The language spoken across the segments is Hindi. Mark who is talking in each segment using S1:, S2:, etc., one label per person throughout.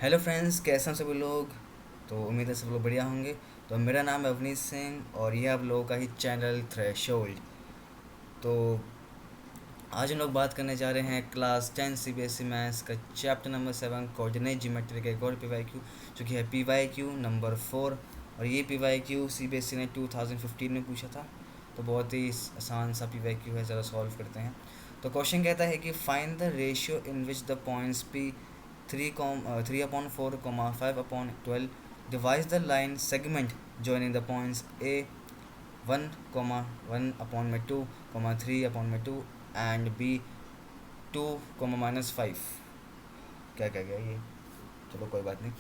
S1: हेलो फ्रेंड्स, कैसे हैं सभी लोग। तो उम्मीद है सब लोग बढ़िया होंगे। तो मेरा नाम है अवनीश सिंह और ये आप लोगों का ही चैनल थ्रेशोल्ड। तो आज हम लोग बात करने जा रहे हैं क्लास 10 सीबीएसई मैथ्स का चैप्टर नंबर 7 कोऑर्डिनेट ज्योमेट्री का एक और पीवाईक्यू, जो कि है पीवाईक्यू नंबर 4। और ये पीवाईक्यू सीबीएसई ने 2015 में पूछा था। तो बहुत ही आसान सा पीवाईक्यू है, ज़रा सॉल्व करते हैं। तो क्वेश्चन कहता है कि find the ratio in which the points P 3/4, 5/12 divides the line segment joining the points A 1,1/2, 3/2 and B 2, -5। क्या क्या गया ये, चलो कोई बात नहीं।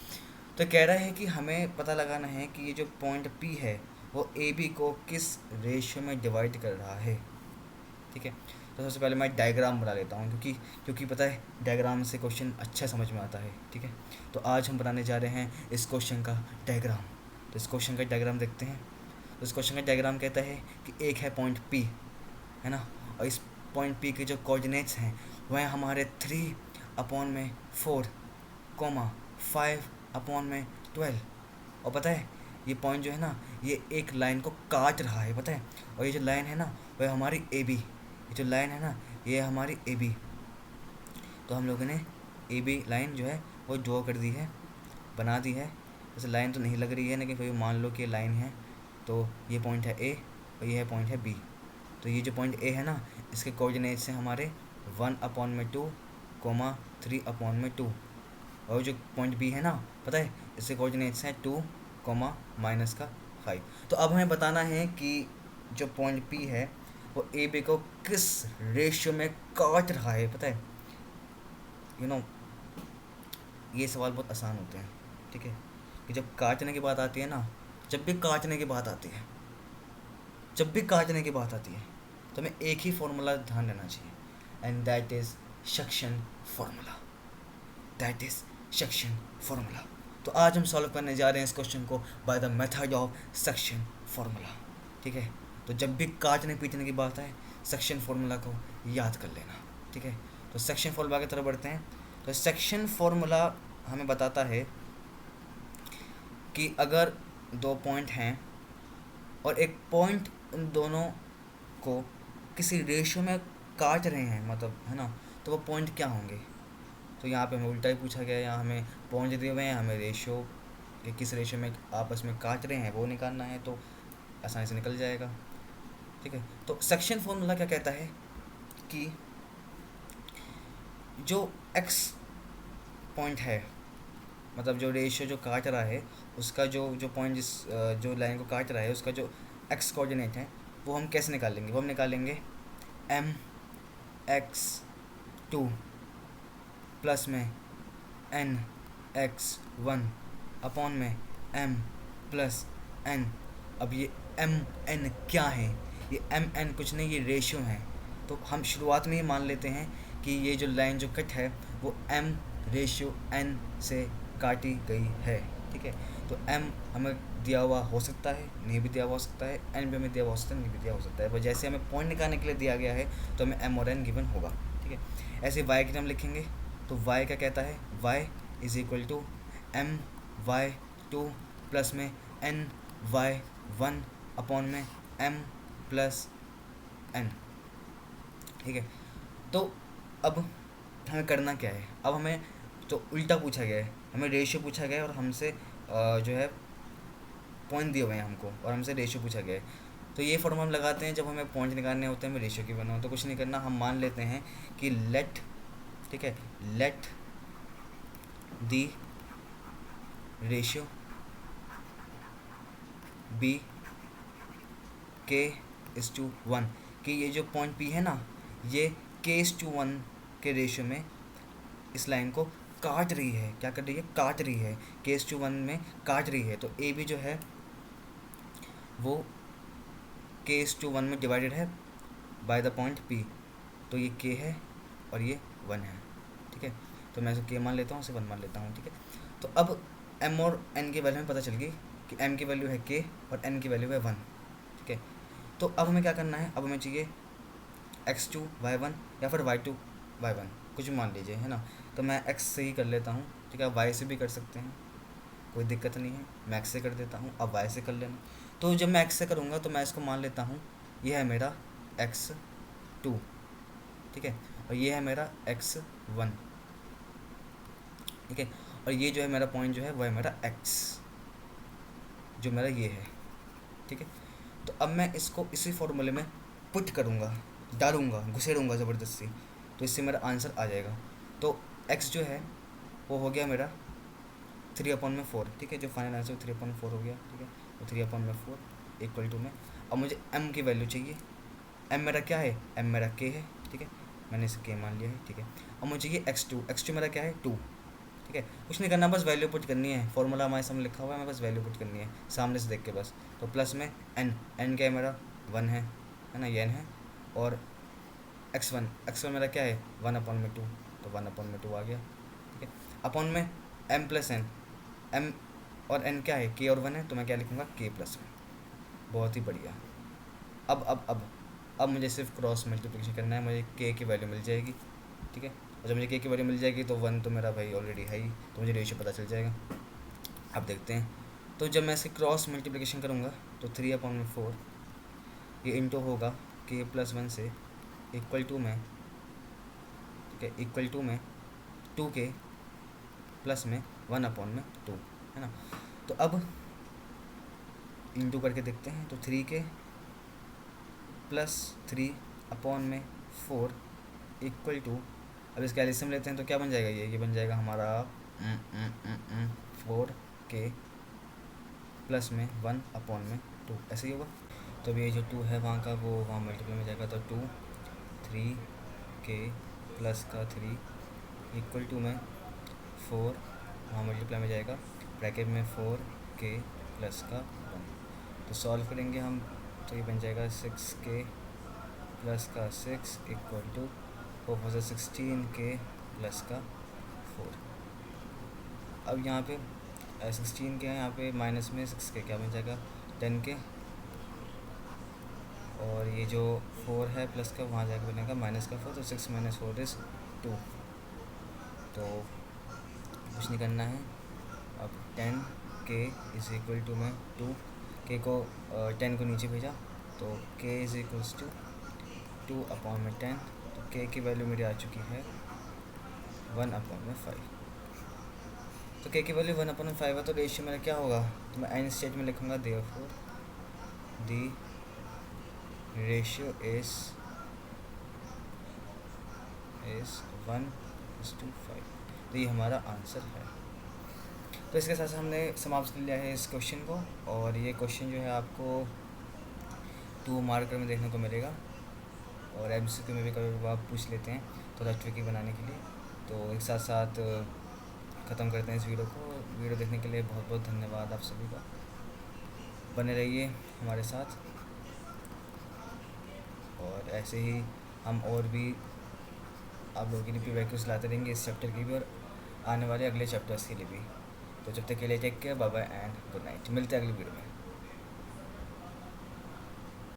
S1: तो कह रहा है कि हमें पता लगाना है कि ये जो पॉइंट P है वो ए बी को किस रेशियो में डिवाइड कर रहा है। ठीक है, तो सबसे पहले मैं डायग्राम बना लेता हूँ, क्योंकि पता है डायग्राम से क्वेश्चन अच्छा समझ में आता है। ठीक है, तो आज हम बनाने जा रहे हैं इस क्वेश्चन का डायग्राम। तो इस क्वेश्चन का डायग्राम देखते हैं। तो इस क्वेश्चन का डायग्राम कहता है कि एक है पॉइंट पी, है ना, और इस पॉइंट पी के जो कोऑर्डिनेट्स हैं वह हमारे 3/4, 5/12। और पता है ये पॉइंट जो है ना, ये एक लाइन को काट रहा है, पता है। और ये जो लाइन है ना वह हमारी ए बी, ये जो लाइन है ना ये हमारी ए बी। तो हम लोगों ने ए बी लाइन जो है वो ड्रॉ कर दी है, बना दी है। जैसे लाइन तो नहीं लग रही है, लेकिन फिर मान लो कि लाइन है। तो ये पॉइंट है ए और ये है पॉइंट है बी। तो ये जो पॉइंट ए है ना, इसके कोऑर्डिनेट्स हैं हमारे 1/2, 3/2। और जो पॉइंट बी है ना, पता है इसके कोऑर्डिनेट्स हैं 2, -5। तो अब हमें बताना है कि जो पॉइंट पी है वो ए बी को किस रेशियो में काट रहा है, पता है। यू नो ये सवाल बहुत आसान होते हैं। ठीक है, कि जब काटने की बात आती है ना, जब भी काटने की बात आती है, जब भी काटने की बात आती है तो हमें एक ही फॉर्मूला ध्यान देना चाहिए, and that is suction formula. That is suction formula. तो आज हम सॉल्व करने जा रहे हैं इस क्वेश्चन को by the method of suction formula. ठीक है, तो जब भी काटने पीटने की बात आए सक्शन फार्मूला को याद कर लेना। ठीक है, तो सेक्शन फार्मूला की तरफ बढ़ते हैं। तो सेक्शन फार्मूला हमें बताता है कि अगर दो पॉइंट हैं और एक पॉइंट उन दोनों को किसी रेशियो में काट रहे हैं, मतलब है ना, तो वो पॉइंट क्या होंगे। तो यहाँ पे हमें उल्टा ही पूछा गया है, यहाँ हमें पॉइंट दिए हुए हैं, हमें रेशियो कि किस रेशियो में आपस में काट रहे हैं वो निकालना है, तो आसानी से निकल जाएगा। ठीक है, तो सेक्शन फॉर्मूला क्या कहता है कि जो एक्स पॉइंट है, मतलब जो रेशियो जो काट रहा है उसका जो जो पॉइंट जिस जो लाइन को काट रहा है उसका जो एक्स कोऑर्डिनेट है वो हम कैसे निकालेंगे। वो हम निकालेंगे mx2 प्लस में nx1 अपॉन में m प्लस n। अब ये एम एन क्या है, ये एम एन कुछ नहीं, ये रेशियो है। तो हम शुरुआत में ही मान लेते हैं कि ये जो लाइन जो कट है वो एम रेशियो एन से काटी गई है। ठीक है, तो m हमें दिया हुआ हो सकता है, नहीं भी दिया हुआ हो सकता है, n भी हमें दिया हुआ हो सकता है, नहीं भी दिया हो सकता है। पर जैसे हमें पॉइंट निकालने के लिए दिया गया है तो हमें m और n गिवन होगा। ठीक है, ऐसे y की हम लिखेंगे। तो y क्या कहता है, y is equal to my2 plus में ny1 अपॉन में m प्लस n। ठीक है, तो अब हमें करना क्या है। अब हमें तो उल्टा पूछा गया है, हमें रेशियो पूछा गया है और हमसे जो है पॉइंट दिए हुए हैं हमको, और हमसे रेशियो पूछा गया है। तो ये फॉर्मूला हम लगाते हैं जब हमें पॉइंट निकालने होते हैं, हमें रेशियो की बना हो। तो कुछ नहीं करना, हम मान लेते हैं कि लेट, ठीक है, let the ratio B k:1, कि ये जो पॉइंट पी है ना ये k:1 के रेशियो में इस लाइन को काट रही है। क्या कर रही है, काट रही है, k:1 में काट रही है। तो ए बी जो है वो k:1 में डिवाइडेड है बाय द पॉइंट p। तो ये k है और ये 1 है। ठीक है, तो मैं इसे k मान लेता हूँ, इसे 1 मान लेता हूँ। ठीक है, तो अब m और n की वैल्यू में पता चल गई कि m की वैल्यू है k और n की वैल्यू है 1। ठीक है, तो अब हमें क्या करना है, अब हमें चाहिए x2 y1 या फिर y2 y1, कुछ भी मान लीजिए, है ना। तो मैं x से ही कर लेता हूँ। ठीक है, आप वाई से भी कर सकते हैं, कोई दिक्कत नहीं है। मैं एक्स से कर देता हूँ, अब वाई से कर लेना। तो जब मैं एक्स से करूँगा तो मैं इसको मान लेता हूँ ये है मेरा x2, ठीक है, और ये है मेरा x1, ठीक है, और ये जो है मेरा पॉइंट जो है वो है मेरा x, जो मेरा ये है, ठीक है। तो अब मैं इसको इसी फॉर्मूले में पुट करूँगा, डालूँगा, घुसेड़ूँगा ज़बरदस्ती, तो इससे मेरा आंसर आ जाएगा। तो x जो है वो हो गया मेरा 3/4, ठीक है, जो फाइनल आंसर 3/4 हो गया, ठीक है। तो 3/4 इक्वल टू में अब मुझे m की वैल्यू चाहिए। m मेरा क्या है, m मेरा k है, ठीक है, मैंने इसे k मान लिया है, ठीक है। अब मुझे ये x2 मेरा क्या है 2, ठीक है, कुछ नहीं करना, बस वैल्यू पुट करनी है, फॉर्मूला हमारे सामने लिखा हुआ है, हमें बस वैल्यू पुट करनी है सामने से देख के बस। तो प्लस में n क्या है मेरा 1 है ना, ये n है, और x1 मेरा क्या है 1/2, तो 1/2 आ गया, ठीक है। अपॉन में m प्लस n, m और n क्या है, k और 1 है, तो मैं क्या लिखूँगा k प्लस 1। बहुत ही बढ़िया। अब मुझे सिर्फ क्रॉस मल्टीप्लिकेशन करना है, मुझे k की वैल्यू मिल जाएगी, ठीक है, और जब मुझे k की वैल्यू मिल जाएगी तो 1 तो मेरा भाई ऑलरेडी है ही, तो मुझे रेशियो पता चल जाएगा। अब देखते हैं, तो जब मैं इसकी क्रॉस मल्टीप्लिकेशन करूँगा तो 3/4 ये इंटू होगा k प्लस 1 से इक्वल टू में, ठीक है, इक्वल टू में 2k प्लस में 1/2, है ना। तो अब इंटू करके देखते हैं, तो 3k प्लस 3/4 इक्वल टू, अब इसका एलसीएम लेते हैं तो क्या बन जाएगा, ये बन जाएगा हमारा 4k प्लस में 1/2, ऐसे ही होगा। तो अब ये जो 2 है वहाँ का वो वहाँ मल्टीप्लाई में जाएगा, तो 2 3k प्लस का 3 इक्वल टू में 4 वहाँ मल्टीप्लाई में जाएगा, ब्रैकेट में 4k प्लस का 1। तो सॉल्व करेंगे हम, तो ये बन जाएगा 6k प्लस का 6 इक्वल टू 4 से 16k प्लस का 4। अब यहाँ पे 16k है, यहाँ पे माइनस में 6k क्या बन जाएगा 10k, और ये जो 4 है प्लस का वहाँ जाकर बनेगा माइनस का 4, तो 6 - 4 इज़ 2। तो कुछ नहीं करना है, अब 10k इज़ इक्वल टू में 2, k को 10 को नीचे भेजा, तो k इज़ इक्वल्स टू 2/10, तो k की वैल्यू मेरी आ चुकी है 1/5। तो k की वैल्यू 1/5 है, तो रेशियो मेरा क्या होगा, तो मैं एन स्टेट में लिखूँगा देयरफॉर दी रेशियो इज़ 1:5। तो ये हमारा आंसर है। तो इसके साथ हमने समाप्त कर लिया है इस क्वेश्चन को, और ये क्वेश्चन जो है आपको 2 मार्कर में देखने को मिलेगा, और एमसीक्यू में भी कभी कभार आप पूछ लेते हैं थोड़ा ट्रिकी बनाने के लिए। तो एक साथ साथ ख़त्म करते हैं इस वीडियो को। वीडियो देखने के लिए बहुत बहुत धन्यवाद आप सभी का, बने रहिए हमारे साथ, और ऐसे ही हम और भी आप लोगों के लिए प्रीवियस लाते रहेंगे इस चैप्टर की भी और आने वाले अगले चैप्टर्स के लिए भी। तो जब तक के लिए take care, bye bye and good night, मिलते हैं अगली वीडियो में।